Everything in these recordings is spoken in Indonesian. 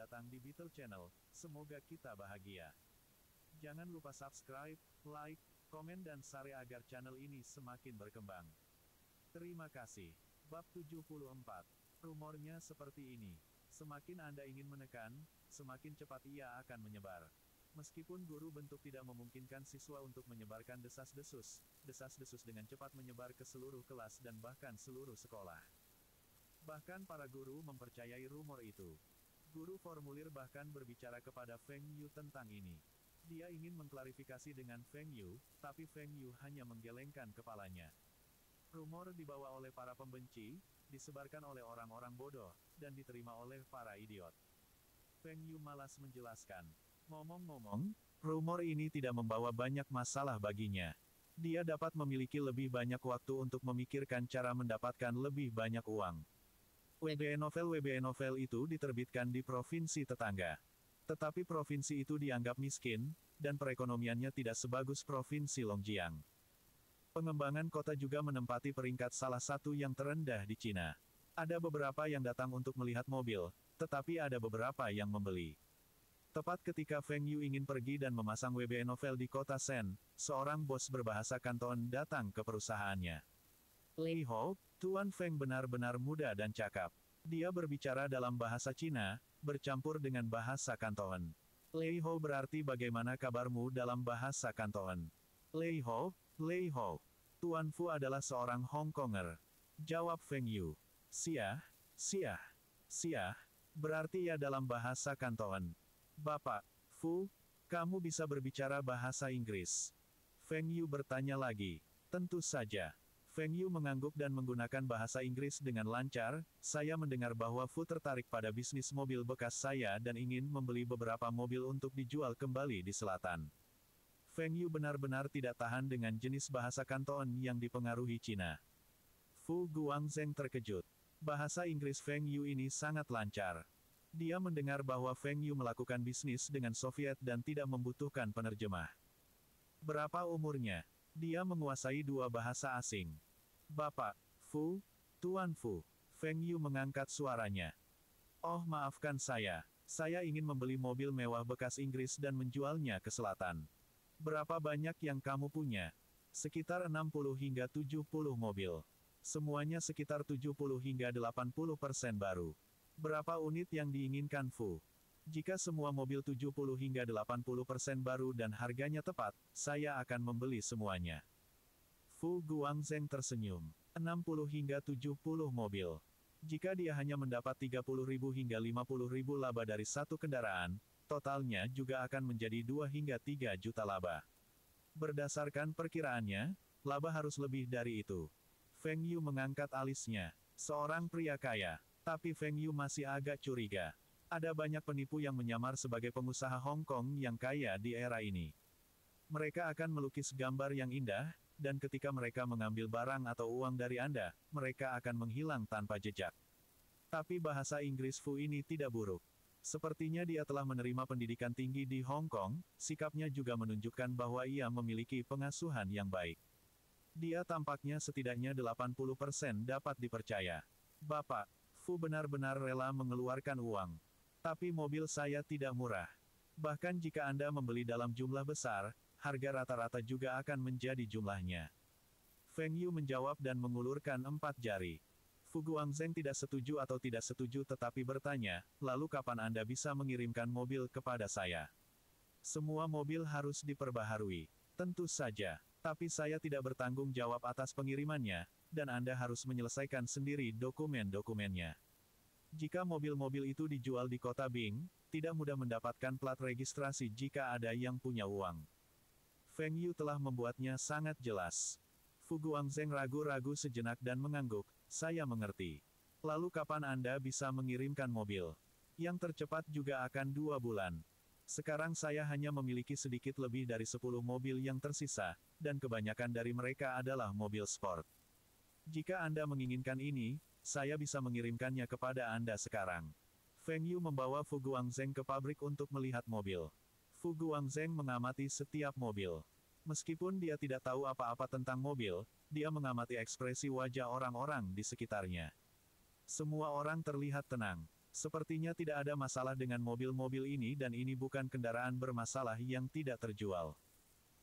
datang di Beetle Channel, semoga kita bahagia. Jangan lupa subscribe, like, komen dan share agar channel ini semakin berkembang. Terima kasih. Bab 74. Rumornya seperti ini. Semakin Anda ingin menekan, semakin cepat ia akan menyebar. Meskipun guru bentuk tidak memungkinkan siswa untuk menyebarkan desas-desus dengan cepat menyebar ke seluruh kelas dan bahkan seluruh sekolah. Bahkan para guru mempercayai rumor itu. Guru formulir bahkan berbicara kepada Feng Yu tentang ini. Dia ingin mengklarifikasi dengan Feng Yu, tapi Feng Yu hanya menggelengkan kepalanya. Rumor dibawa oleh para pembenci, disebarkan oleh orang-orang bodoh, dan diterima oleh para idiot. Feng Yu malas menjelaskan. Ngomong-ngomong, rumor ini tidak membawa banyak masalah baginya. Dia dapat memiliki lebih banyak waktu untuk memikirkan cara mendapatkan lebih banyak uang. WBA novel itu diterbitkan di provinsi tetangga. Tetapi provinsi itu dianggap miskin, dan perekonomiannya tidak sebagus provinsi Longjiang. Pengembangan kota juga menempati peringkat salah satu yang terendah di Cina. Ada beberapa yang datang untuk melihat mobil, tetapi ada beberapa yang membeli. Tepat ketika Feng Yu ingin pergi dan memasang WBA novel di kota Shen, seorang bos berbahasa Kanton datang ke perusahaannya. Lei Hou, Tuan Feng benar-benar muda dan cakap. Dia berbicara dalam bahasa Cina, bercampur dengan bahasa Kanton. Lei Hou berarti bagaimana kabarmu dalam bahasa Kanton. Lei Hou, Tuan Fu adalah seorang Hong Konger. Jawab Feng Yu. Siah, berarti ya dalam bahasa Kanton. Bapak, Fu, kamu bisa berbicara bahasa Inggris? Feng Yu bertanya lagi. Tentu saja. Feng Yu mengangguk dan menggunakan bahasa Inggris dengan lancar. Saya mendengar bahwa Fu tertarik pada bisnis mobil bekas saya dan ingin membeli beberapa mobil untuk dijual kembali di selatan. Feng Yu benar-benar tidak tahan dengan jenis bahasa Kanton yang dipengaruhi Cina. Fu Guangzheng terkejut. Bahasa Inggris Feng Yu ini sangat lancar. Dia mendengar bahwa Feng Yu melakukan bisnis dengan Soviet dan tidak membutuhkan penerjemah. Berapa umurnya? Dia menguasai 2 bahasa asing. Bapak, Fu, Tuan Fu. Feng Yu mengangkat suaranya. Oh maafkan saya ingin membeli mobil mewah bekas Inggris dan menjualnya ke selatan. Berapa banyak yang kamu punya? Sekitar 60 hingga 70 mobil. Semuanya sekitar 70 hingga 80% baru. Berapa unit yang diinginkan Fu? Jika semua mobil 70 hingga 80% baru dan harganya tepat, saya akan membeli semuanya. Fu Guangzheng tersenyum. 60 hingga 70 mobil. Jika dia hanya mendapat 30.000 hingga 50.000 laba dari satu kendaraan, totalnya juga akan menjadi 2 hingga 3 juta laba. Berdasarkan perkiraannya, laba harus lebih dari itu. Feng Yu mengangkat alisnya. Seorang pria kaya. Tapi Feng Yu masih agak curiga. Ada banyak penipu yang menyamar sebagai pengusaha Hong Kong yang kaya di era ini. Mereka akan melukis gambar yang indah, dan ketika mereka mengambil barang atau uang dari Anda, mereka akan menghilang tanpa jejak. Tapi bahasa Inggris Fu ini tidak buruk. Sepertinya dia telah menerima pendidikan tinggi di Hong Kong, sikapnya juga menunjukkan bahwa ia memiliki pengasuhan yang baik. Dia tampaknya setidaknya 80% dapat dipercaya. Bapak, Fu benar-benar rela mengeluarkan uang. Tapi mobil saya tidak murah. Bahkan jika Anda membeli dalam jumlah besar, harga rata-rata juga akan menjadi jumlahnya. Feng Yu menjawab dan mengulurkan 4 jari. Fu Guangzheng tidak setuju atau tidak setuju tetapi bertanya, lalu kapan Anda bisa mengirimkan mobil kepada saya? Semua mobil harus diperbaharui. Tentu saja. Tapi saya tidak bertanggung jawab atas pengirimannya, dan Anda harus menyelesaikan sendiri dokumen-dokumennya. Jika mobil-mobil itu dijual di kota Bing, tidak mudah mendapatkan plat registrasi jika ada yang punya uang. Feng Yu telah membuatnya sangat jelas. Fu Guangzheng ragu-ragu sejenak dan mengangguk, saya mengerti. Lalu kapan Anda bisa mengirimkan mobil? Yang tercepat juga akan 2 bulan. Sekarang saya hanya memiliki sedikit lebih dari 10 mobil yang tersisa, dan kebanyakan dari mereka adalah mobil sport. Jika Anda menginginkan ini, saya bisa mengirimkannya kepada Anda sekarang. Feng Yu membawa Fu Guangzheng ke pabrik untuk melihat mobil. Fu Guangzheng mengamati setiap mobil. Meskipun dia tidak tahu apa-apa tentang mobil, dia mengamati ekspresi wajah orang-orang di sekitarnya. Semua orang terlihat tenang. Sepertinya tidak ada masalah dengan mobil-mobil ini dan ini bukan kendaraan bermasalah yang tidak terjual.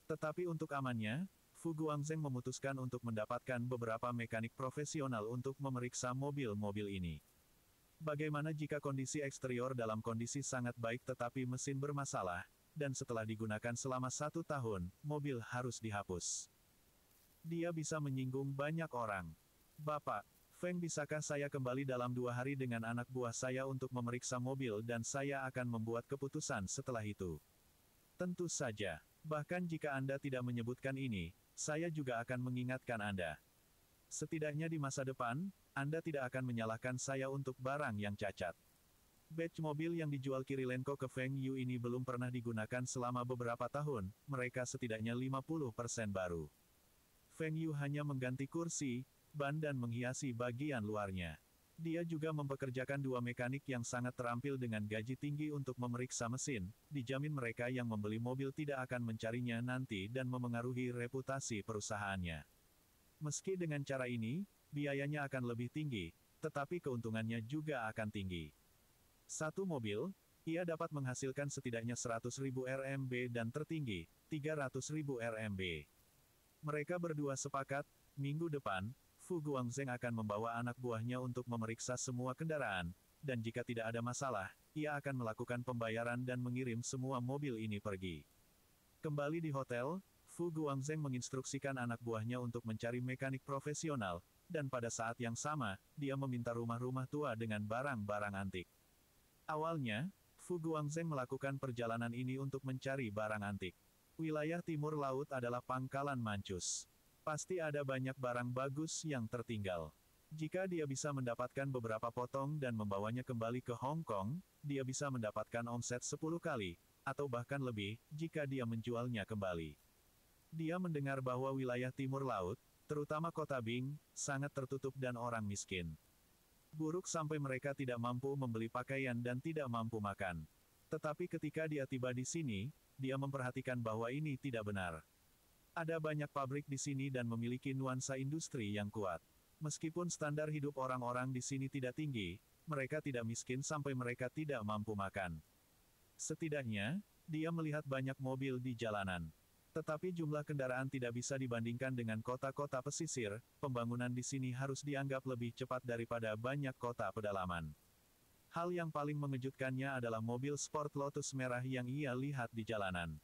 Tetapi untuk amannya, Fu Guangzheng memutuskan untuk mendapatkan beberapa mekanik profesional untuk memeriksa mobil-mobil ini. Bagaimana jika kondisi eksterior dalam kondisi sangat baik tetapi mesin bermasalah, dan setelah digunakan selama 1 tahun, mobil harus dihapus. Dia bisa menyinggung banyak orang. Bapak, Feng, bisakah saya kembali dalam 2 hari dengan anak buah saya untuk memeriksa mobil dan saya akan membuat keputusan setelah itu? Tentu saja. Bahkan jika Anda tidak menyebutkan ini, saya juga akan mengingatkan Anda. Setidaknya di masa depan, Anda tidak akan menyalahkan saya untuk barang yang cacat. Batch mobil yang dijual Kirilenko ke Feng Yu ini belum pernah digunakan selama beberapa tahun, mereka setidaknya 50% baru. Feng Yu hanya mengganti kursi, ban dan menghiasi bagian luarnya. Dia juga mempekerjakan 2 mekanik yang sangat terampil dengan gaji tinggi untuk memeriksa mesin, dijamin mereka yang membeli mobil tidak akan mencarinya nanti dan memengaruhi reputasi perusahaannya. Meski dengan cara ini, biayanya akan lebih tinggi, tetapi keuntungannya juga akan tinggi. Satu mobil, ia dapat menghasilkan setidaknya 100.000 RMB dan tertinggi, 300.000 RMB. Mereka berdua sepakat, minggu depan, Fu Guangzheng akan membawa anak buahnya untuk memeriksa semua kendaraan, dan jika tidak ada masalah, ia akan melakukan pembayaran dan mengirim semua mobil ini pergi. Kembali di hotel, Fu Guangzheng menginstruksikan anak buahnya untuk mencari mekanik profesional, dan pada saat yang sama, dia meminta rumah-rumah tua dengan barang-barang antik. Awalnya, Fu Guangzheng melakukan perjalanan ini untuk mencari barang antik. Wilayah timur laut adalah pangkalan mancus. Pasti ada banyak barang bagus yang tertinggal. Jika dia bisa mendapatkan beberapa potong dan membawanya kembali ke Hong Kong, dia bisa mendapatkan omset 10 kali, atau bahkan lebih, jika dia menjualnya kembali. Dia mendengar bahwa wilayah timur laut, terutama kota Bing, sangat tertutup dan orang miskin. Buruk sampai mereka tidak mampu membeli pakaian dan tidak mampu makan. Tetapi ketika dia tiba di sini, dia memperhatikan bahwa ini tidak benar. Ada banyak pabrik di sini dan memiliki nuansa industri yang kuat. Meskipun standar hidup orang-orang di sini tidak tinggi, mereka tidak miskin sampai mereka tidak mampu makan. Setidaknya, dia melihat banyak mobil di jalanan. Tetapi jumlah kendaraan tidak bisa dibandingkan dengan kota-kota pesisir, pembangunan di sini harus dianggap lebih cepat daripada banyak kota pedalaman. Hal yang paling mengejutkannya adalah mobil sport Lotus merah yang ia lihat di jalanan.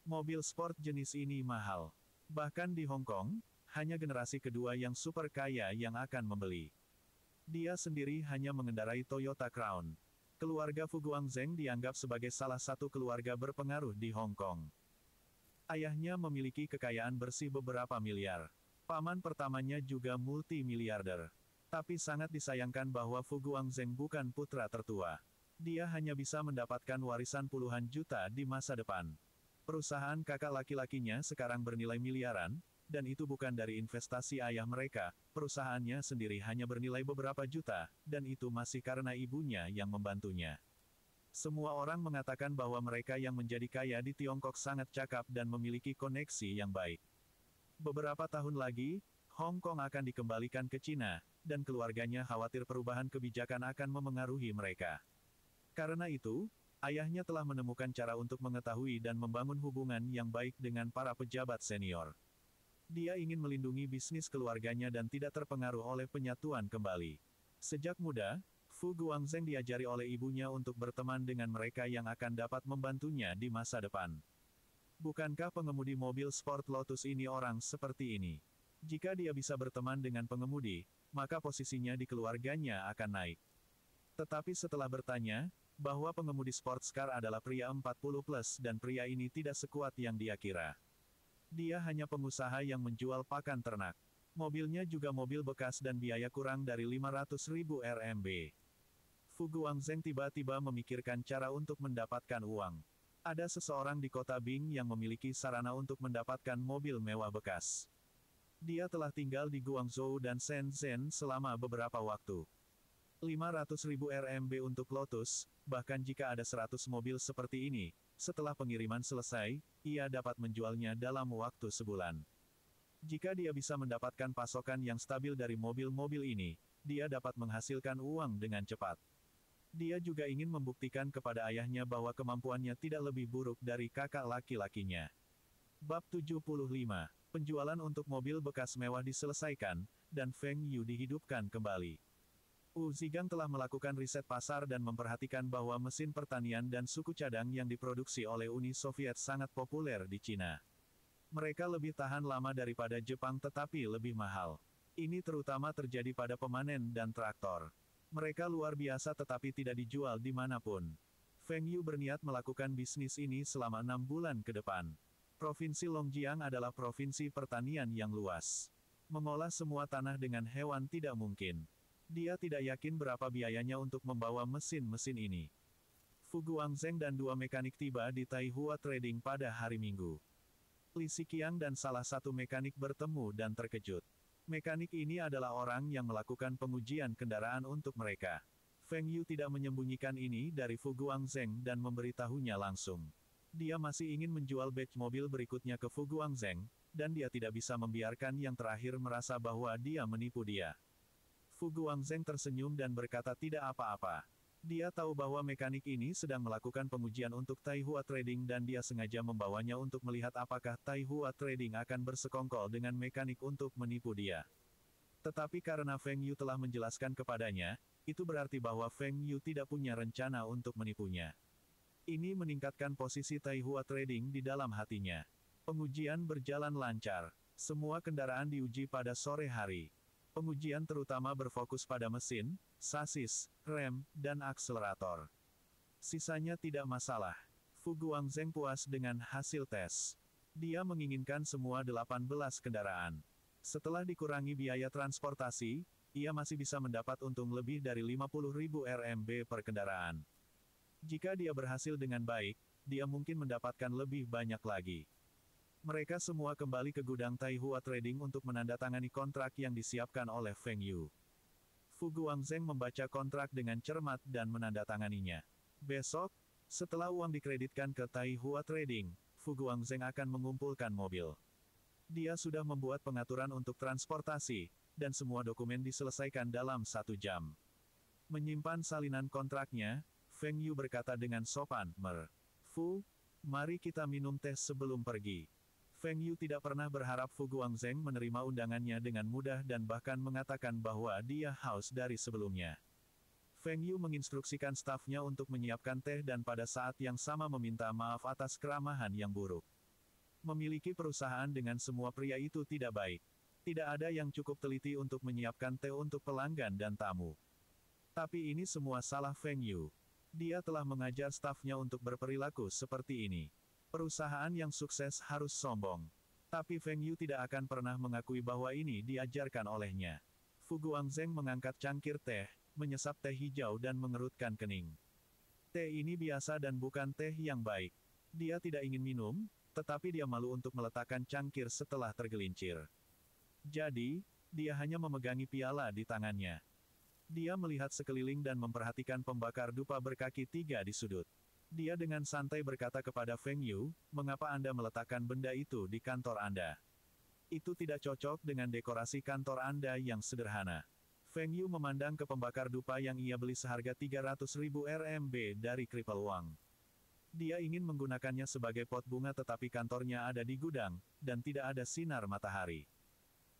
Mobil sport jenis ini mahal. Bahkan di Hong Kong, hanya generasi kedua yang super kaya yang akan membeli. Dia sendiri hanya mengendarai Toyota Crown. Keluarga Fu Guangzheng dianggap sebagai salah satu keluarga berpengaruh di Hong Kong. Ayahnya memiliki kekayaan bersih beberapa miliar. Paman pertamanya juga multimiliarder. Tapi sangat disayangkan bahwa Fu Guangzheng bukan putra tertua. Dia hanya bisa mendapatkan warisan puluhan juta di masa depan. Perusahaan kakak laki-lakinya sekarang bernilai miliaran, dan itu bukan dari investasi ayah mereka, perusahaannya sendiri hanya bernilai beberapa juta, dan itu masih karena ibunya yang membantunya. Semua orang mengatakan bahwa mereka yang menjadi kaya di Tiongkok sangat cakap dan memiliki koneksi yang baik. Beberapa tahun lagi, Hong Kong akan dikembalikan ke Cina, dan keluarganya khawatir perubahan kebijakan akan memengaruhi mereka. Karena itu, ayahnya telah menemukan cara untuk mengetahui dan membangun hubungan yang baik dengan para pejabat senior. Dia ingin melindungi bisnis keluarganya dan tidak terpengaruh oleh penyatuan kembali. Sejak muda, Fu Guangzheng diajari oleh ibunya untuk berteman dengan mereka yang akan dapat membantunya di masa depan. Bukankah pengemudi mobil sport Lotus ini orang seperti ini? Jika dia bisa berteman dengan pengemudi, maka posisinya di keluarganya akan naik. Tetapi setelah bertanya, bahwa pengemudi sports car adalah pria 40+ dan pria ini tidak sekuat yang dia kira. Dia hanya pengusaha yang menjual pakan ternak. Mobilnya juga mobil bekas dan biaya kurang dari 500.000 RMB. Fu Guangzheng tiba-tiba memikirkan cara untuk mendapatkan uang. Ada seseorang di kota Bing yang memiliki sarana untuk mendapatkan mobil mewah bekas. Dia telah tinggal di Guangzhou dan Shenzhen selama beberapa waktu. 500.000 RMB untuk Lotus, bahkan jika ada 100 mobil seperti ini, setelah pengiriman selesai, ia dapat menjualnya dalam waktu sebulan. Jika dia bisa mendapatkan pasokan yang stabil dari mobil-mobil ini, dia dapat menghasilkan uang dengan cepat. Dia juga ingin membuktikan kepada ayahnya bahwa kemampuannya tidak lebih buruk dari kakak laki-lakinya. Bab 75. Penjualan untuk mobil bekas mewah diselesaikan, dan Feng Yu dihidupkan kembali. Wu Zigang telah melakukan riset pasar dan memperhatikan bahwa mesin pertanian dan suku cadang yang diproduksi oleh Uni Soviet sangat populer di Cina. Mereka lebih tahan lama daripada Jepang tetapi lebih mahal. Ini terutama terjadi pada pemanen dan traktor. Mereka luar biasa tetapi tidak dijual dimanapun. Feng Yu berniat melakukan bisnis ini selama 6 bulan ke depan. Provinsi Longjiang adalah provinsi pertanian yang luas. Mengolah semua tanah dengan hewan tidak mungkin. Dia tidak yakin berapa biayanya untuk membawa mesin-mesin ini. Fu Guangzheng dan 2 mekanik tiba di Taihua Trading pada hari Minggu. Li Xiqiang dan salah satu mekanik bertemu dan terkejut. Mekanik ini adalah orang yang melakukan pengujian kendaraan untuk mereka. Feng Yu tidak menyembunyikan ini dari Fu Guangzheng dan memberitahunya langsung. Dia masih ingin menjual batch mobil berikutnya ke Fu Guangzheng, dan dia tidak bisa membiarkan yang terakhir merasa bahwa dia menipu dia. Fu Guangzheng tersenyum dan berkata tidak apa-apa. Dia tahu bahwa mekanik ini sedang melakukan pengujian untuk Taihua Trading dan dia sengaja membawanya untuk melihat apakah Taihua Trading akan bersekongkol dengan mekanik untuk menipu dia. Tetapi karena Feng Yu telah menjelaskan kepadanya, itu berarti bahwa Feng Yu tidak punya rencana untuk menipunya. Ini meningkatkan posisi Taihua Trading di dalam hatinya. Pengujian berjalan lancar. Semua kendaraan diuji pada sore hari. Pengujian terutama berfokus pada mesin, sasis, rem, dan akselerator. Sisanya tidak masalah. Fu Guangzheng puas dengan hasil tes. Dia menginginkan semua 18 kendaraan. Setelah dikurangi biaya transportasi, ia masih bisa mendapat untung lebih dari 50.000 RMB per kendaraan. Jika dia berhasil dengan baik, dia mungkin mendapatkan lebih banyak lagi. Mereka semua kembali ke gudang Taihua Trading untuk menandatangani kontrak yang disiapkan oleh Feng Yu. Fu Guangzheng membaca kontrak dengan cermat dan menandatanganinya. Besok, setelah uang dikreditkan ke Taihua Trading, Fu Guangzheng akan mengumpulkan mobil. Dia sudah membuat pengaturan untuk transportasi, dan semua dokumen diselesaikan dalam 1 jam. Menyimpan salinan kontraknya, Feng Yu berkata dengan sopan, Fu, mari kita minum teh sebelum pergi. Feng Yu tidak pernah berharap Fu Guangzheng menerima undangannya dengan mudah dan bahkan mengatakan bahwa dia haus dari sebelumnya. Feng Yu menginstruksikan stafnya untuk menyiapkan teh dan pada saat yang sama meminta maaf atas keramahan yang buruk. Memiliki perusahaan dengan semua pria itu tidak baik. Tidak ada yang cukup teliti untuk menyiapkan teh untuk pelanggan dan tamu. Tapi ini semua salah Feng Yu. Dia telah mengajar stafnya untuk berperilaku seperti ini. Perusahaan yang sukses harus sombong. Tapi Feng Yu tidak akan pernah mengakui bahwa ini diajarkan olehnya. Fu Guangzheng mengangkat cangkir teh, menyesap teh hijau dan mengerutkan kening. Teh ini biasa dan bukan teh yang baik. Dia tidak ingin minum, tetapi dia malu untuk meletakkan cangkir setelah tergelincir. Jadi, dia hanya memegangi piala di tangannya. Dia melihat sekeliling dan memperhatikan pembakar dupa berkaki 3 di sudut. Dia dengan santai berkata kepada Feng Yu, mengapa Anda meletakkan benda itu di kantor Anda? Itu tidak cocok dengan dekorasi kantor Anda yang sederhana. Feng Yu memandang ke pembakar dupa yang ia beli seharga 300.000 RMB dari Kripal Wang. Dia ingin menggunakannya sebagai pot bunga tetapi kantornya ada di gudang, dan tidak ada sinar matahari.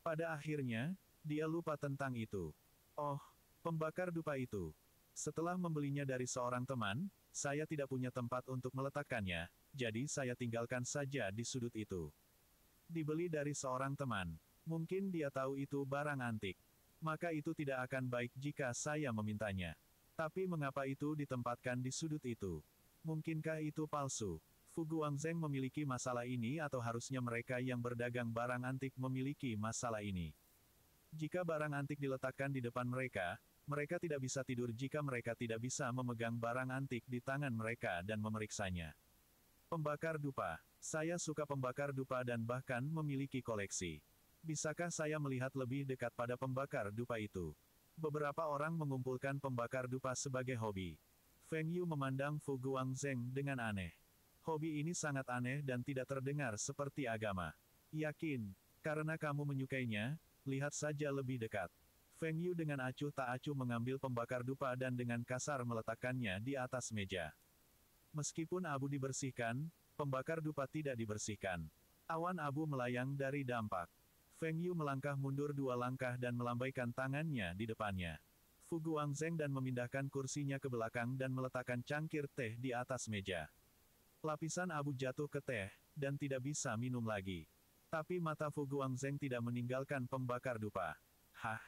Pada akhirnya, dia lupa tentang itu. Oh, pembakar dupa itu. Setelah membelinya dari seorang teman, saya tidak punya tempat untuk meletakkannya, jadi saya tinggalkan saja di sudut itu. Dibeli dari seorang teman. Mungkin dia tahu itu barang antik. Maka itu tidak akan baik jika saya memintanya. Tapi mengapa itu ditempatkan di sudut itu? Mungkinkah itu palsu? Fu Guangzheng memiliki masalah ini atau harusnya mereka yang berdagang barang antik memiliki masalah ini? Jika barang antik diletakkan di depan mereka, mereka tidak bisa tidur jika mereka tidak bisa memegang barang antik di tangan mereka dan memeriksanya. Pembakar dupa. Saya suka pembakar dupa dan bahkan memiliki koleksi. Bisakah saya melihat lebih dekat pada pembakar dupa itu? Beberapa orang mengumpulkan pembakar dupa sebagai hobi. Feng Yu memandang Fu Guangzheng dengan aneh. Hobi ini sangat aneh dan tidak terdengar seperti agama. Yakin, karena kamu menyukainya, lihat saja lebih dekat. Feng Yu dengan acuh tak acuh mengambil pembakar dupa dan dengan kasar meletakkannya di atas meja. Meskipun abu dibersihkan, pembakar dupa tidak dibersihkan. Awan abu melayang dari dampak. Feng Yu melangkah mundur 2 langkah dan melambaikan tangannya di depannya. Fu Guangzheng dan memindahkan kursinya ke belakang dan meletakkan cangkir teh di atas meja. Lapisan abu jatuh ke teh, dan tidak bisa minum lagi. Tapi mata Fu Guangzheng tidak meninggalkan pembakar dupa. Hah?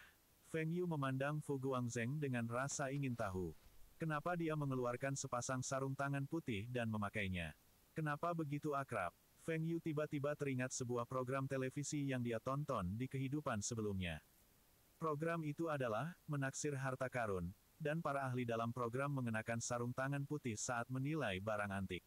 Feng Yu memandang Fu Guangzheng dengan rasa ingin tahu. Kenapa dia mengeluarkan sepasang sarung tangan putih dan memakainya? Kenapa begitu akrab? Feng Yu tiba-tiba teringat sebuah program televisi yang dia tonton di kehidupan sebelumnya. Program itu adalah menaksir harta karun, dan para ahli dalam program mengenakan sarung tangan putih saat menilai barang antik.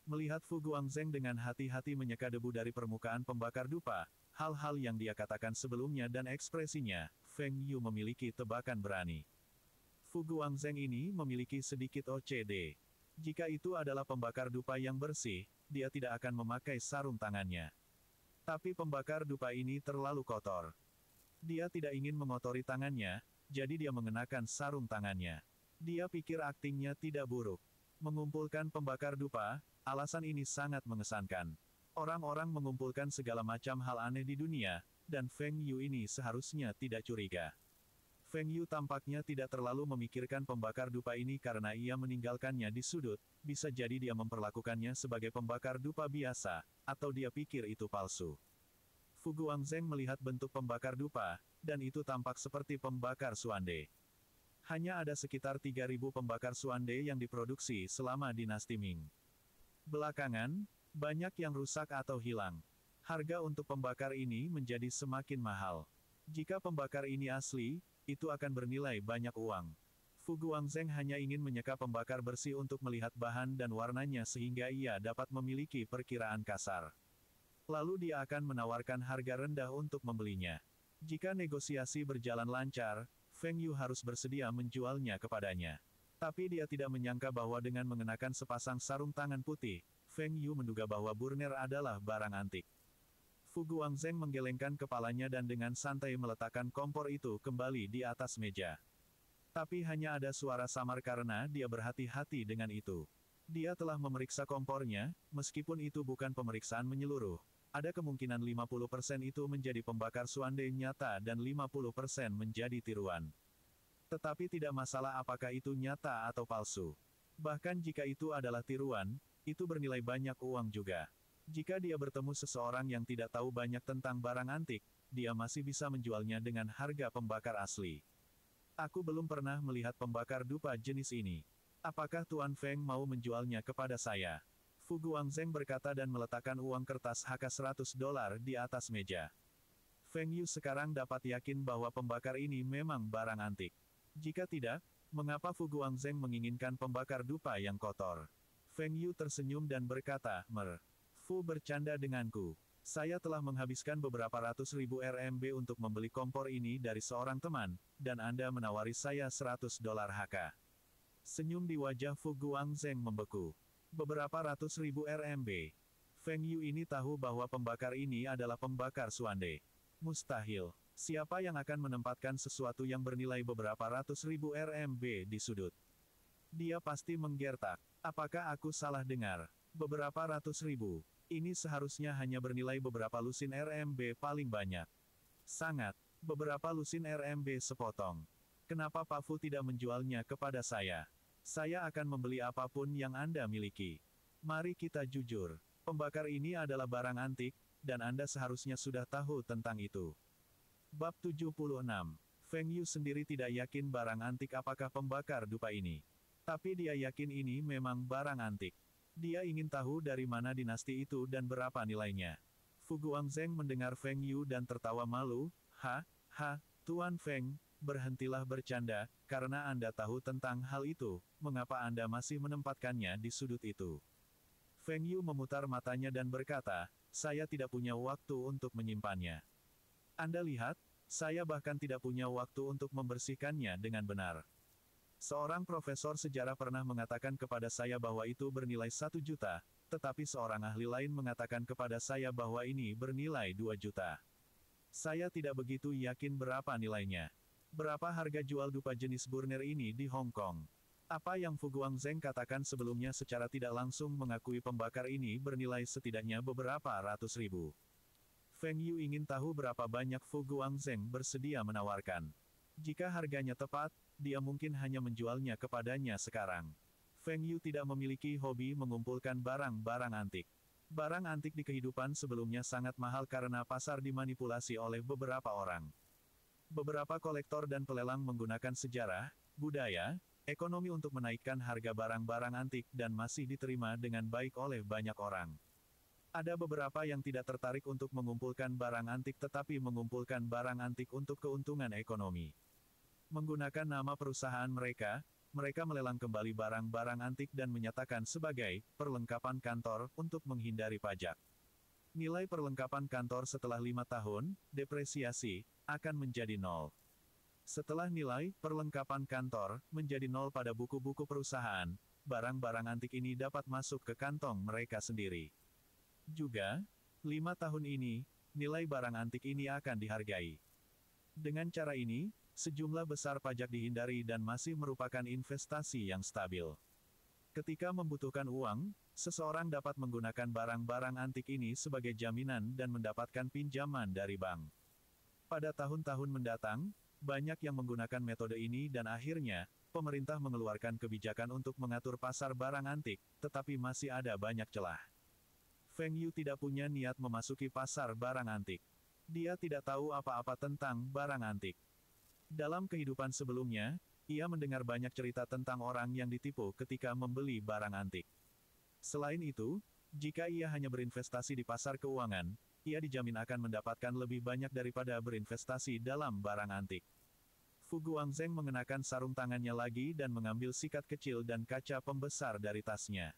Melihat Fu Guangzheng dengan hati-hati menyeka debu dari permukaan pembakar dupa, hal-hal yang dia katakan sebelumnya dan ekspresinya, Feng Yu memiliki tebakan berani. Fu Guangzheng ini memiliki sedikit OCD. Jika itu adalah pembakar dupa yang bersih, dia tidak akan memakai sarung tangannya. Tapi pembakar dupa ini terlalu kotor. Dia tidak ingin mengotori tangannya, jadi dia mengenakan sarung tangannya. Dia pikir aktingnya tidak buruk. Mengumpulkan pembakar dupa, alasan ini sangat mengesankan. Orang-orang mengumpulkan segala macam hal aneh di dunia, dan Feng Yu ini seharusnya tidak curiga. Feng Yu tampaknya tidak terlalu memikirkan pembakar dupa ini karena ia meninggalkannya di sudut, bisa jadi dia memperlakukannya sebagai pembakar dupa biasa, atau dia pikir itu palsu. Fu Guangzheng melihat bentuk pembakar dupa, dan itu tampak seperti pembakar suande. Hanya ada sekitar 3.000 pembakar suande yang diproduksi selama dinasti Ming. Belakangan, banyak yang rusak atau hilang. Harga untuk pembakar ini menjadi semakin mahal. Jika pembakar ini asli, itu akan bernilai banyak uang. Fu Guangzheng hanya ingin menyeka pembakar bersih untuk melihat bahan dan warnanya sehingga ia dapat memiliki perkiraan kasar. Lalu dia akan menawarkan harga rendah untuk membelinya. Jika negosiasi berjalan lancar, Feng Yu harus bersedia menjualnya kepadanya. Tapi dia tidak menyangka bahwa dengan mengenakan sepasang sarung tangan putih, Feng Yu menduga bahwa Burner adalah barang antik. Fu Guangzheng menggelengkan kepalanya dan dengan santai meletakkan kompor itu kembali di atas meja. Tapi hanya ada suara samar karena dia berhati-hati dengan itu. Dia telah memeriksa kompornya, meskipun itu bukan pemeriksaan menyeluruh. Ada kemungkinan 50% itu menjadi pembakar suande nyata dan 50% menjadi tiruan. Tetapi tidak masalah apakah itu nyata atau palsu. Bahkan jika itu adalah tiruan, itu bernilai banyak uang juga. Jika dia bertemu seseorang yang tidak tahu banyak tentang barang antik, dia masih bisa menjualnya dengan harga pembakar asli. Aku belum pernah melihat pembakar dupa jenis ini. Apakah Tuan Feng mau menjualnya kepada saya? Fu Guangzheng berkata dan meletakkan uang kertas Hk $100 di atas meja. Feng Yu sekarang dapat yakin bahwa pembakar ini memang barang antik. Jika tidak, mengapa Fu Guangzheng menginginkan pembakar dupa yang kotor? Feng Yu tersenyum dan berkata, Fu bercanda denganku. Saya telah menghabiskan beberapa ratus ribu RMB untuk membeli kompor ini dari seorang teman, dan Anda menawari saya $100 Hk. Senyum di wajah Fu Guangzheng membeku. Beberapa ratus ribu RMB. Feng Yu ini tahu bahwa pembakar ini adalah pembakar suande. Mustahil. Siapa yang akan menempatkan sesuatu yang bernilai beberapa ratus ribu RMB di sudut? Dia pasti menggertak. Apakah aku salah dengar? Beberapa ratus ribu. Ini seharusnya hanya bernilai beberapa lusin RMB paling banyak. Sangat. Beberapa lusin RMB sepotong. Kenapa Pak Fu tidak menjualnya kepada saya? Saya akan membeli apapun yang Anda miliki. Mari kita jujur. Pembakar ini adalah barang antik, dan Anda seharusnya sudah tahu tentang itu. Bab 76. Feng Yu sendiri tidak yakin barang antik apakah pembakar dupa ini. Tapi dia yakin ini memang barang antik. Dia ingin tahu dari mana dinasti itu dan berapa nilainya. Fu Guangzheng mendengar Feng Yu dan tertawa malu. Tuan Feng, berhentilah bercanda, karena Anda tahu tentang hal itu, mengapa Anda masih menempatkannya di sudut itu? Feng Yu memutar matanya dan berkata, saya tidak punya waktu untuk menyimpannya. Anda lihat, saya bahkan tidak punya waktu untuk membersihkannya dengan benar. Seorang profesor sejarah pernah mengatakan kepada saya bahwa itu bernilai 1 juta, tetapi seorang ahli lain mengatakan kepada saya bahwa ini bernilai 2 juta. Saya tidak begitu yakin berapa nilainya. Berapa harga jual dupa jenis Burner ini di Hong Kong? Apa yang Fu Guangzheng katakan sebelumnya secara tidak langsung mengakui pembakar ini bernilai setidaknya beberapa ratus ribu. Feng Yu ingin tahu berapa banyak Fu Guangzheng bersedia menawarkan. Jika harganya tepat, dia mungkin hanya menjualnya kepadanya sekarang. Feng Yu tidak memiliki hobi mengumpulkan barang-barang antik. Barang antik di kehidupan sebelumnya sangat mahal karena pasar dimanipulasi oleh beberapa orang. Beberapa kolektor dan pelelang menggunakan sejarah, budaya, ekonomi untuk menaikkan harga barang-barang antik dan masih diterima dengan baik oleh banyak orang. Ada beberapa yang tidak tertarik untuk mengumpulkan barang antik tetapi mengumpulkan barang antik untuk keuntungan ekonomi. Menggunakan nama perusahaan mereka, mereka melelang kembali barang-barang antik dan menyatakan sebagai perlengkapan kantor untuk menghindari pajak. Nilai perlengkapan kantor setelah 5 tahun, depresiasi, akan menjadi 0. Setelah nilai perlengkapan kantor menjadi 0 pada buku-buku perusahaan, barang-barang antik ini dapat masuk ke kantong mereka sendiri. Juga, 5 tahun ini, nilai barang antik ini akan dihargai. Dengan cara ini, sejumlah besar pajak dihindari dan masih merupakan investasi yang stabil. Ketika membutuhkan uang, seseorang dapat menggunakan barang-barang antik ini sebagai jaminan dan mendapatkan pinjaman dari bank. Pada tahun-tahun mendatang, banyak yang menggunakan metode ini dan akhirnya, pemerintah mengeluarkan kebijakan untuk mengatur pasar barang antik, tetapi masih ada banyak celah. Feng Yu tidak punya niat memasuki pasar barang antik. Dia tidak tahu apa-apa tentang barang antik. Dalam kehidupan sebelumnya, ia mendengar banyak cerita tentang orang yang ditipu ketika membeli barang antik. Selain itu, jika ia hanya berinvestasi di pasar keuangan, ia dijamin akan mendapatkan lebih banyak daripada berinvestasi dalam barang antik. Fu Guangzheng mengenakan sarung tangannya lagi dan mengambil sikat kecil dan kaca pembesar dari tasnya.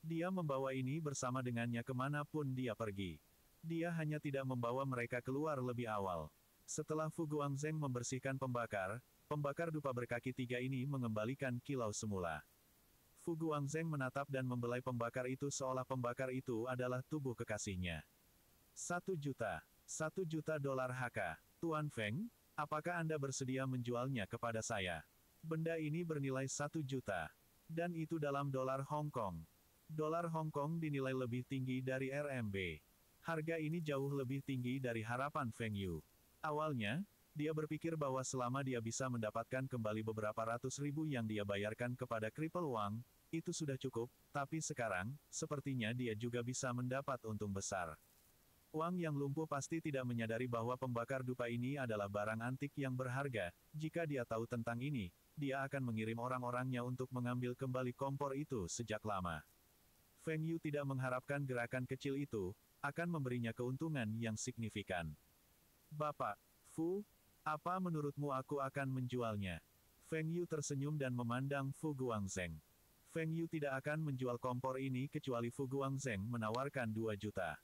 Dia membawa ini bersama dengannya kemanapun dia pergi. Dia hanya tidak membawa mereka keluar lebih awal. Setelah Fu Guangzheng membersihkan pembakar dupa berkaki 3 ini mengembalikan kilau semula. Fu Guangzheng menatap dan membelai pembakar itu seolah pembakar itu adalah tubuh kekasihnya. 1 juta. 1 juta dolar HK. Tuan Feng, apakah Anda bersedia menjualnya kepada saya? Benda ini bernilai 1 juta. Dan itu dalam dolar Hong Kong. Dolar Hong Kong dinilai lebih tinggi dari RMB. Harga ini jauh lebih tinggi dari harapan Feng Yu. Awalnya, dia berpikir bahwa selama dia bisa mendapatkan kembali beberapa ratus ribu yang dia bayarkan kepada Cripple Wang, itu sudah cukup, tapi sekarang, sepertinya dia juga bisa mendapat untung besar. Wang yang lumpuh pasti tidak menyadari bahwa pembakar dupa ini adalah barang antik yang berharga. Jika dia tahu tentang ini, dia akan mengirim orang-orangnya untuk mengambil kembali kompor itu sejak lama. Feng Yu tidak mengharapkan gerakan kecil itu akan memberinya keuntungan yang signifikan. Bapak, Fu, apa menurutmu aku akan menjualnya? Feng Yu tersenyum dan memandang Fu Guangzheng. Feng Yu tidak akan menjual kompor ini kecuali Fu Guangzheng menawarkan 2 juta.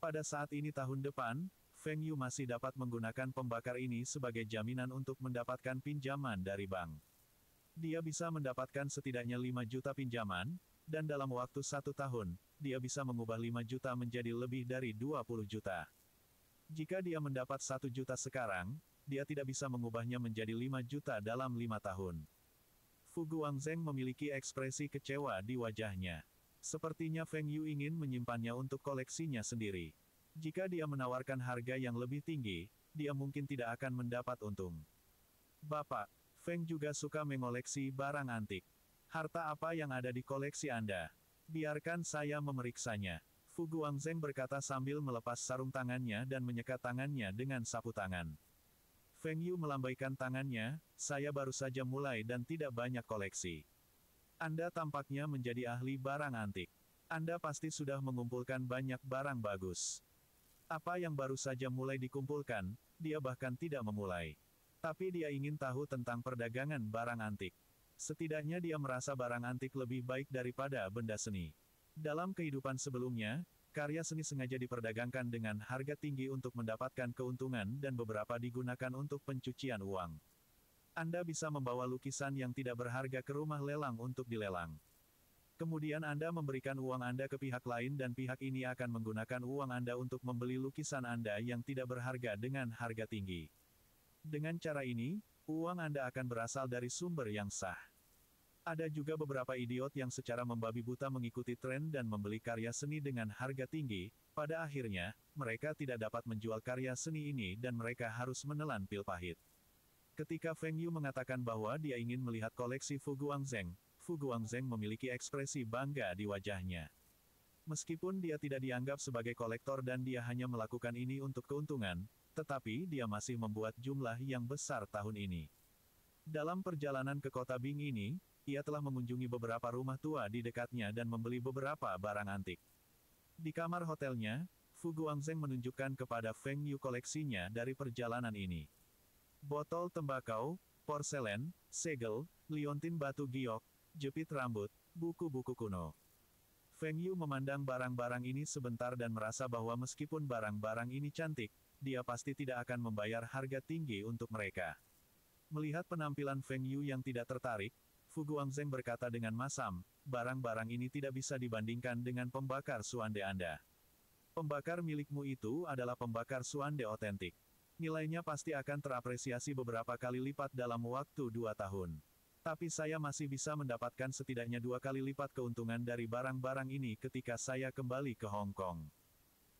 Pada saat ini tahun depan, Feng Yu masih dapat menggunakan pembakar ini sebagai jaminan untuk mendapatkan pinjaman dari bank. Dia bisa mendapatkan setidaknya 5 juta pinjaman, dan dalam waktu 1 tahun, dia bisa mengubah 5 juta menjadi lebih dari 20 juta. Jika dia mendapat 1 juta sekarang, dia tidak bisa mengubahnya menjadi 5 juta dalam 5 tahun. Fu Guangzheng memiliki ekspresi kecewa di wajahnya. Sepertinya Feng Yu ingin menyimpannya untuk koleksinya sendiri. Jika dia menawarkan harga yang lebih tinggi, dia mungkin tidak akan mendapat untung. Bapak, Feng juga suka mengoleksi barang antik. Harta apa yang ada di koleksi Anda? Biarkan saya memeriksanya. Fu Guangzheng berkata sambil melepas sarung tangannya dan menyekat tangannya dengan sapu tangan. Feng Yu melambaikan tangannya, saya baru saja mulai dan tidak banyak koleksi. Anda tampaknya menjadi ahli barang antik. Anda pasti sudah mengumpulkan banyak barang bagus. Apa yang baru saja mulai dikumpulkan, dia bahkan tidak memulai. Tapi dia ingin tahu tentang perdagangan barang antik. Setidaknya dia merasa barang antik lebih baik daripada benda seni. Dalam kehidupan sebelumnya, karya seni sengaja diperdagangkan dengan harga tinggi untuk mendapatkan keuntungan dan beberapa digunakan untuk pencucian uang. Anda bisa membawa lukisan yang tidak berharga ke rumah lelang untuk dilelang. Kemudian Anda memberikan uang Anda ke pihak lain dan pihak ini akan menggunakan uang Anda untuk membeli lukisan Anda yang tidak berharga dengan harga tinggi. Dengan cara ini, uang Anda akan berasal dari sumber yang sah. Ada juga beberapa idiot yang secara membabi buta mengikuti tren dan membeli karya seni dengan harga tinggi. Pada akhirnya, mereka tidak dapat menjual karya seni ini dan mereka harus menelan pil pahit. Ketika Feng Yu mengatakan bahwa dia ingin melihat koleksi Fu Guangzheng memiliki ekspresi bangga di wajahnya. Meskipun dia tidak dianggap sebagai kolektor dan dia hanya melakukan ini untuk keuntungan, tetapi dia masih membuat jumlah yang besar tahun ini. Dalam perjalanan ke kota Bing ini, ia telah mengunjungi beberapa rumah tua di dekatnya dan membeli beberapa barang antik. Di kamar hotelnya, Fu Guangzheng menunjukkan kepada Feng Yu koleksinya dari perjalanan ini. Botol tembakau, porselen, segel, liontin batu giok, jepit rambut, buku-buku kuno. Feng Yu memandang barang-barang ini sebentar dan merasa bahwa meskipun barang-barang ini cantik, dia pasti tidak akan membayar harga tinggi untuk mereka. Melihat penampilan Feng Yu yang tidak tertarik, Fu Guangzheng berkata dengan masam, barang-barang ini tidak bisa dibandingkan dengan pembakar suande Anda. Pembakar milikmu itu adalah pembakar suande otentik. Nilainya pasti akan terapresiasi beberapa kali lipat dalam waktu 2 tahun. Tapi saya masih bisa mendapatkan setidaknya 2 kali lipat keuntungan dari barang-barang ini ketika saya kembali ke Hong Kong.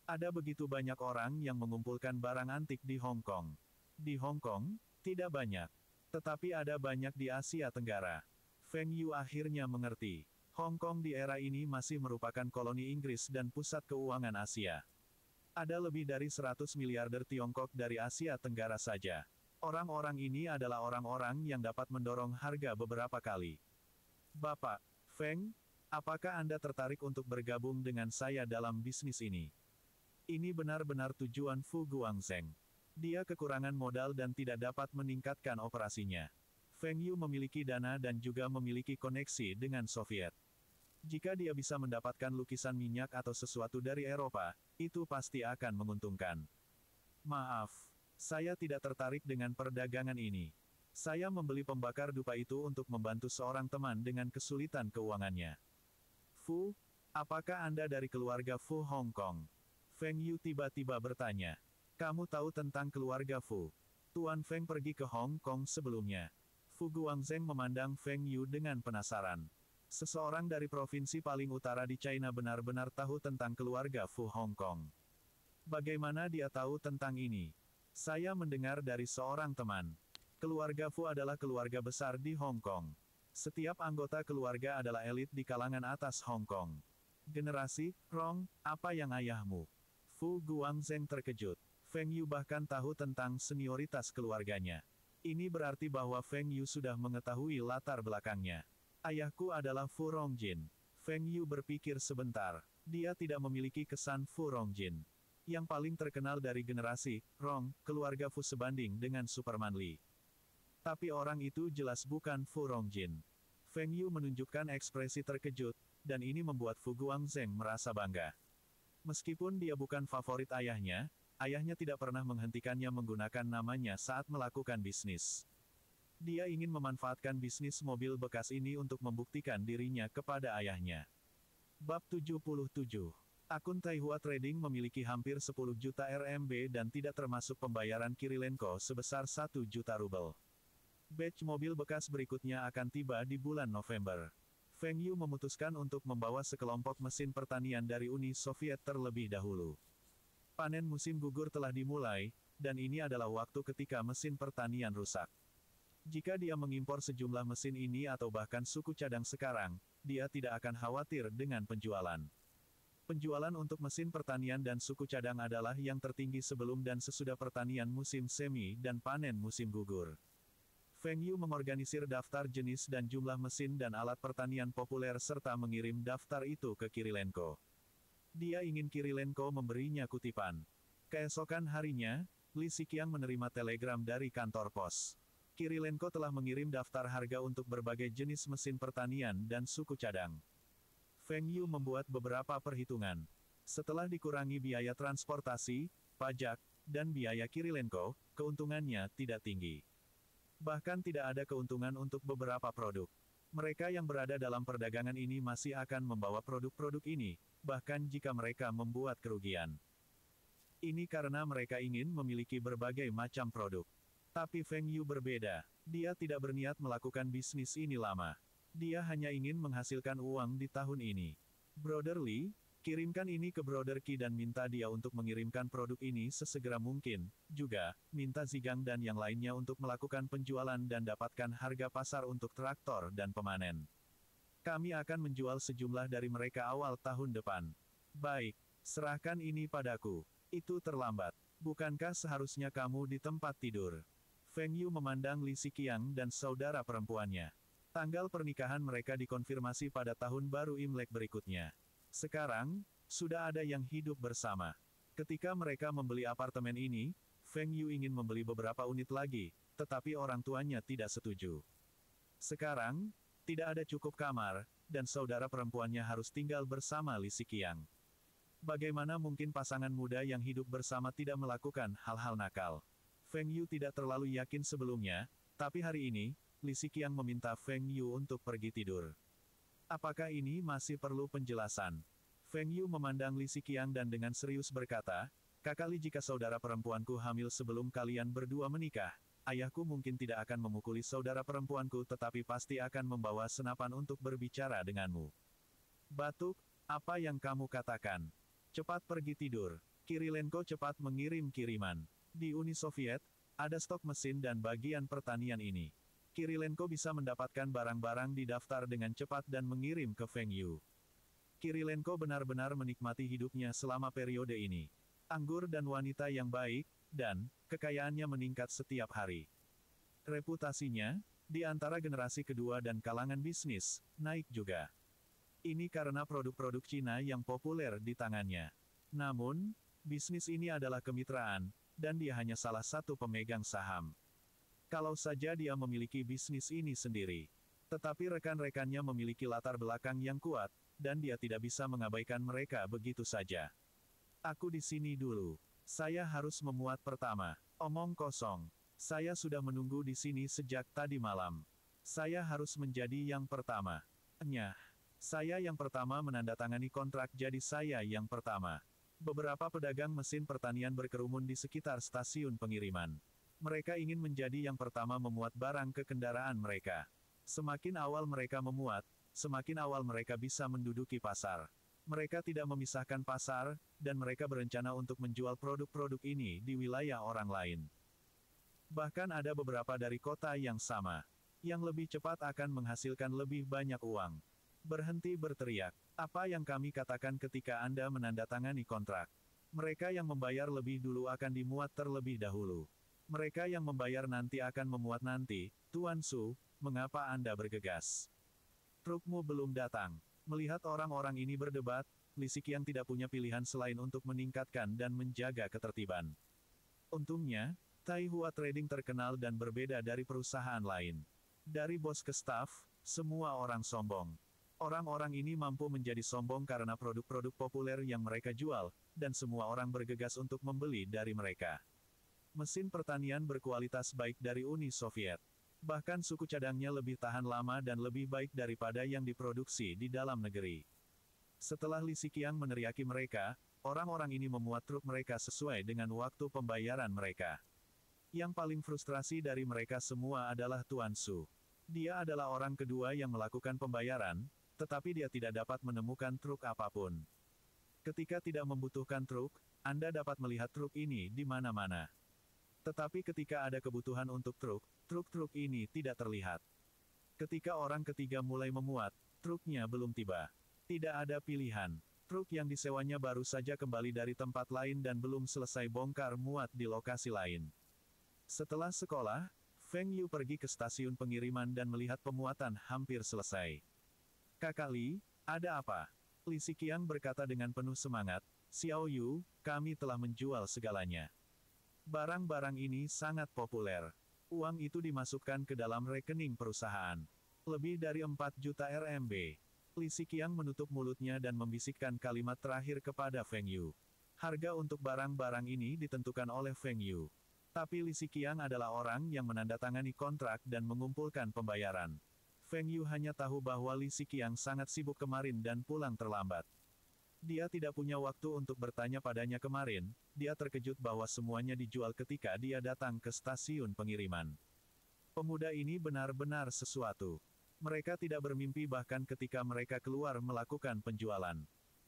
Ada begitu banyak orang yang mengumpulkan barang antik di Hong Kong. Di Hong Kong, tidak banyak. Tetapi ada banyak di Asia Tenggara. Feng Yu akhirnya mengerti. Hong Kong di era ini masih merupakan koloni Inggris dan pusat keuangan Asia. Ada lebih dari 100 miliarder Tiongkok dari Asia Tenggara saja. Orang-orang ini adalah orang-orang yang dapat mendorong harga beberapa kali. Bapak, Feng, apakah Anda tertarik untuk bergabung dengan saya dalam bisnis ini? Ini benar-benar tujuan Fu Guangzheng. Dia kekurangan modal dan tidak dapat meningkatkan operasinya. Feng Yu memiliki dana dan juga memiliki koneksi dengan Soviet. Jika dia bisa mendapatkan lukisan minyak atau sesuatu dari Eropa, itu pasti akan menguntungkan. Maaf, saya tidak tertarik dengan perdagangan ini. Saya membeli pembakar dupa itu untuk membantu seorang teman dengan kesulitan keuangannya. Fu, apakah Anda dari keluarga Fu Hong Kong? Feng Yu tiba-tiba bertanya. Kamu tahu tentang keluarga Fu? Tuan Feng pergi ke Hong Kong sebelumnya. Fu Guangzheng memandang Feng Yu dengan penasaran. Seseorang dari provinsi paling utara di China benar-benar tahu tentang keluarga Fu Hong Kong. Bagaimana dia tahu tentang ini? Saya mendengar dari seorang teman. Keluarga Fu adalah keluarga besar di Hong Kong. Setiap anggota keluarga adalah elit di kalangan atas Hong Kong. Generasi, Rong, apa yang ayahmu? Fu Guangzheng terkejut. Feng Yu bahkan tahu tentang senioritas keluarganya. Ini berarti bahwa Feng Yu sudah mengetahui latar belakangnya. Ayahku adalah Fu Rongjin. Feng Yu berpikir sebentar. Dia tidak memiliki kesan Fu Rongjin. Yang paling terkenal dari generasi, Rong, keluarga Fu sebanding dengan Superman Lee. Tapi orang itu jelas bukan Fu Rongjin. Feng Yu menunjukkan ekspresi terkejut, dan ini membuat Fu Guangzheng merasa bangga. Meskipun dia bukan favorit ayahnya, ayahnya tidak pernah menghentikannya menggunakan namanya saat melakukan bisnis. Dia ingin memanfaatkan bisnis mobil bekas ini untuk membuktikan dirinya kepada ayahnya. Bab 77. Akun Taihua Trading memiliki hampir 10 juta RMB dan tidak termasuk pembayaran Kirilenko sebesar 1 juta rubel. Batch mobil bekas berikutnya akan tiba di bulan November. Feng Yu memutuskan untuk membawa sekelompok mesin pertanian dari Uni Soviet terlebih dahulu. Panen musim gugur telah dimulai, dan ini adalah waktu ketika mesin pertanian rusak. Jika dia mengimpor sejumlah mesin ini atau bahkan suku cadang sekarang, dia tidak akan khawatir dengan penjualan. Penjualan untuk mesin pertanian dan suku cadang adalah yang tertinggi sebelum dan sesudah pertanian musim semi dan panen musim gugur. Feng Yu mengorganisir daftar jenis dan jumlah mesin dan alat pertanian populer serta mengirim daftar itu ke Kirilenko. Dia ingin Kirilenko memberinya kutipan. Keesokan harinya, Li Xiqiang menerima telegram dari kantor pos. Kirilenko telah mengirim daftar harga untuk berbagai jenis mesin pertanian dan suku cadang. Feng Yu membuat beberapa perhitungan. Setelah dikurangi biaya transportasi, pajak, dan biaya Kirilenko, keuntungannya tidak tinggi. Bahkan tidak ada keuntungan untuk beberapa produk. Mereka yang berada dalam perdagangan ini masih akan membawa produk-produk ini, bahkan jika mereka membuat kerugian. Ini karena mereka ingin memiliki berbagai macam produk. Tapi Feng Yu berbeda. Dia tidak berniat melakukan bisnis ini lama. Dia hanya ingin menghasilkan uang di tahun ini. Brother Li, kirimkan ini ke Brother Qi dan minta dia untuk mengirimkan produk ini sesegera mungkin. Juga, minta Zigang dan yang lainnya untuk melakukan penjualan dan dapatkan harga pasar untuk traktor dan pemanen. Kami akan menjual sejumlah dari mereka awal tahun depan. Baik, serahkan ini padaku. Itu terlambat. Bukankah seharusnya kamu di tempat tidur? Feng Yu memandang Li Xiqiang dan saudara perempuannya. Tanggal pernikahan mereka dikonfirmasi pada tahun baru Imlek berikutnya. Sekarang, sudah ada yang hidup bersama. Ketika mereka membeli apartemen ini, Feng Yu ingin membeli beberapa unit lagi, tetapi orang tuanya tidak setuju. Sekarang, tidak ada cukup kamar, dan saudara perempuannya harus tinggal bersama Li Xiqiang. Bagaimana mungkin pasangan muda yang hidup bersama tidak melakukan hal-hal nakal? Feng Yu tidak terlalu yakin sebelumnya, tapi hari ini, Li Xiqiang meminta Feng Yu untuk pergi tidur. Apakah ini masih perlu penjelasan? Feng Yu memandang Li Xiqiang dan dengan serius berkata, "Kakak Li, jika saudara perempuanku hamil sebelum kalian berdua menikah, ayahku mungkin tidak akan memukuli saudara perempuanku tetapi pasti akan membawa senapan untuk berbicara denganmu." Batuk, apa yang kamu katakan? Cepat pergi tidur. Kirilenko cepat mengirim kiriman. Di Uni Soviet, ada stok mesin dan bagian pertanian ini. Kirilenko bisa mendapatkan barang-barang di daftar dengan cepat dan mengirim ke Feng Yu. Kirilenko benar-benar menikmati hidupnya selama periode ini. Anggur dan wanita yang baik, dan kekayaannya meningkat setiap hari. Reputasinya, di antara generasi kedua dan kalangan bisnis, naik juga. Ini karena produk-produk Cina yang populer di tangannya. Namun, bisnis ini adalah kemitraan, dan dia hanya salah satu pemegang saham. Kalau saja dia memiliki bisnis ini sendiri. Tetapi rekan-rekannya memiliki latar belakang yang kuat, dan dia tidak bisa mengabaikan mereka begitu saja. Aku di sini dulu. Saya harus memuat pertama. Omong kosong. Saya sudah menunggu di sini sejak tadi malam. Saya harus menjadi yang pertama. Nyah. Saya yang pertama menandatangani kontrak jadi saya yang pertama. Beberapa pedagang mesin pertanian berkerumun di sekitar stasiun pengiriman. Mereka ingin menjadi yang pertama memuat barang ke kendaraan mereka. Semakin awal mereka memuat, semakin awal mereka bisa menduduki pasar. Mereka tidak memisahkan pasar, dan mereka berencana untuk menjual produk-produk ini di wilayah orang lain. Bahkan ada beberapa dari kota yang sama. Yang lebih cepat akan menghasilkan lebih banyak uang. Berhenti berteriak. Apa yang kami katakan ketika Anda menandatangani kontrak? Mereka yang membayar lebih dulu akan dimuat terlebih dahulu. Mereka yang membayar nanti akan memuat nanti. Tuan Su, mengapa Anda bergegas? Trukmu belum datang. Melihat orang-orang ini berdebat, Li Xiqiang tidak punya pilihan selain untuk meningkatkan dan menjaga ketertiban. Untungnya, Tai Hua Trading terkenal dan berbeda dari perusahaan lain. Dari bos ke staf, semua orang sombong. Orang-orang ini mampu menjadi sombong karena produk-produk populer yang mereka jual, dan semua orang bergegas untuk membeli dari mereka. Mesin pertanian berkualitas baik dari Uni Soviet. Bahkan suku cadangnya lebih tahan lama dan lebih baik daripada yang diproduksi di dalam negeri. Setelah Li Xiqiang meneriaki mereka, orang-orang ini memuat truk mereka sesuai dengan waktu pembayaran mereka. Yang paling frustrasi dari mereka semua adalah Tuan Su. Dia adalah orang kedua yang melakukan pembayaran, tetapi dia tidak dapat menemukan truk apapun. Ketika tidak membutuhkan truk, Anda dapat melihat truk ini di mana-mana. Tetapi ketika ada kebutuhan untuk truk-truk ini tidak terlihat. Ketika orang ketiga mulai memuat, truknya belum tiba. Tidak ada pilihan. Truk yang disewanya baru saja kembali dari tempat lain dan belum selesai bongkar muat di lokasi lain. Setelah sekolah, Feng Yu pergi ke stasiun pengiriman dan melihat pemuatan hampir selesai. Kakak Li, ada apa? Li Xiqiang berkata dengan penuh semangat, Xiao Yu, kami telah menjual segalanya. Barang-barang ini sangat populer. Uang itu dimasukkan ke dalam rekening perusahaan. Lebih dari 4 juta RMB. Li Xiqiang menutup mulutnya dan membisikkan kalimat terakhir kepada Feng Yu. Harga untuk barang-barang ini ditentukan oleh Feng Yu. Tapi Li Xiqiang adalah orang yang menandatangani kontrak dan mengumpulkan pembayaran. Feng Yu hanya tahu bahwa Li Xiqiang sangat sibuk kemarin dan pulang terlambat. Dia tidak punya waktu untuk bertanya padanya kemarin, dia terkejut bahwa semuanya dijual ketika dia datang ke stasiun pengiriman. Pemuda ini benar-benar sesuatu. Mereka tidak bermimpi bahkan ketika mereka keluar melakukan penjualan.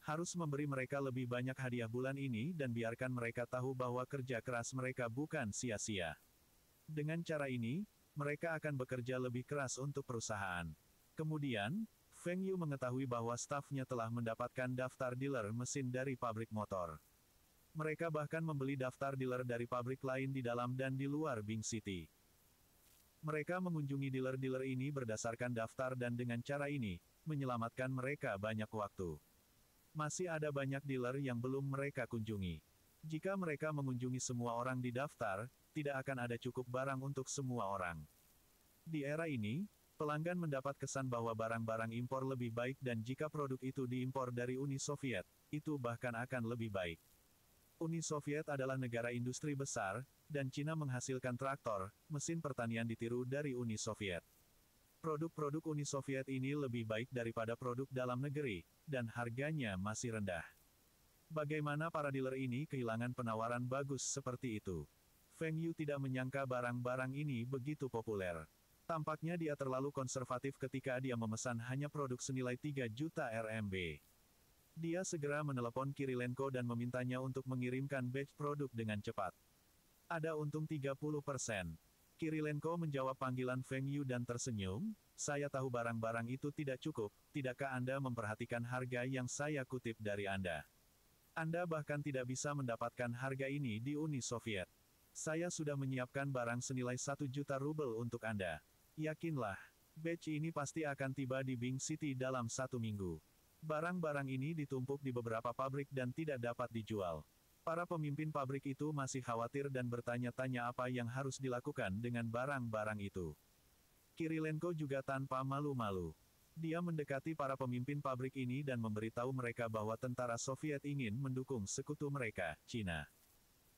Harus memberi mereka lebih banyak hadiah bulan ini dan biarkan mereka tahu bahwa kerja keras mereka bukan sia-sia. Dengan cara ini, mereka akan bekerja lebih keras untuk perusahaan. Kemudian, Feng Yu mengetahui bahwa stafnya telah mendapatkan daftar dealer mesin dari pabrik motor. Mereka bahkan membeli daftar dealer dari pabrik lain di dalam dan di luar Bing City. Mereka mengunjungi dealer-dealer ini berdasarkan daftar dan dengan cara ini, menyelamatkan mereka banyak waktu. Masih ada banyak dealer yang belum mereka kunjungi. Jika mereka mengunjungi semua orang di daftar, tidak akan ada cukup barang untuk semua orang. Di era ini, pelanggan mendapat kesan bahwa barang-barang impor lebih baik dan jika produk itu diimpor dari Uni Soviet, itu bahkan akan lebih baik. Uni Soviet adalah negara industri besar, dan Cina menghasilkan traktor, mesin pertanian ditiru dari Uni Soviet. Produk-produk Uni Soviet ini lebih baik daripada produk dalam negeri, dan harganya masih rendah. Bagaimana para dealer ini kehilangan penawaran bagus seperti itu? Feng Yu tidak menyangka barang-barang ini begitu populer. Tampaknya dia terlalu konservatif ketika dia memesan hanya produk senilai 3 juta RMB. Dia segera menelepon Kirilenko dan memintanya untuk mengirimkan batch produk dengan cepat. Ada untung 30%. Kirilenko menjawab panggilan Feng Yu dan tersenyum, "Saya tahu barang-barang itu tidak cukup, tidakkah Anda memperhatikan harga yang saya kutip dari Anda? Anda bahkan tidak bisa mendapatkan harga ini di Uni Soviet. Saya sudah menyiapkan barang senilai 1 juta rubel untuk Anda. Yakinlah, batch ini pasti akan tiba di Bing City dalam 1 minggu. Barang-barang ini ditumpuk di beberapa pabrik dan tidak dapat dijual." Para pemimpin pabrik itu masih khawatir dan bertanya-tanya apa yang harus dilakukan dengan barang-barang itu. Kirilenko juga tanpa malu-malu. Dia mendekati para pemimpin pabrik ini dan memberitahu mereka bahwa tentara Soviet ingin mendukung sekutu mereka, Cina.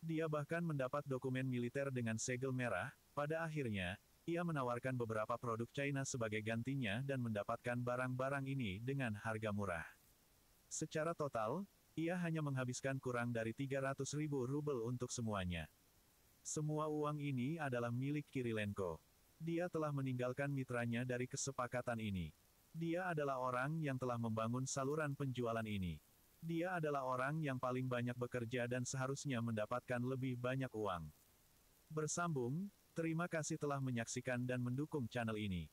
Dia bahkan mendapat dokumen militer dengan segel merah. Pada akhirnya, ia menawarkan beberapa produk China sebagai gantinya dan mendapatkan barang-barang ini dengan harga murah. Secara total, ia hanya menghabiskan kurang dari 300.000 rubel untuk semuanya. Semua uang ini adalah milik Kirilenko. Dia telah meninggalkan mitranya dari kesepakatan ini. Dia adalah orang yang telah membangun saluran penjualan ini. Dia adalah orang yang paling banyak bekerja dan seharusnya mendapatkan lebih banyak uang. Bersambung, terima kasih telah menyaksikan dan mendukung channel ini.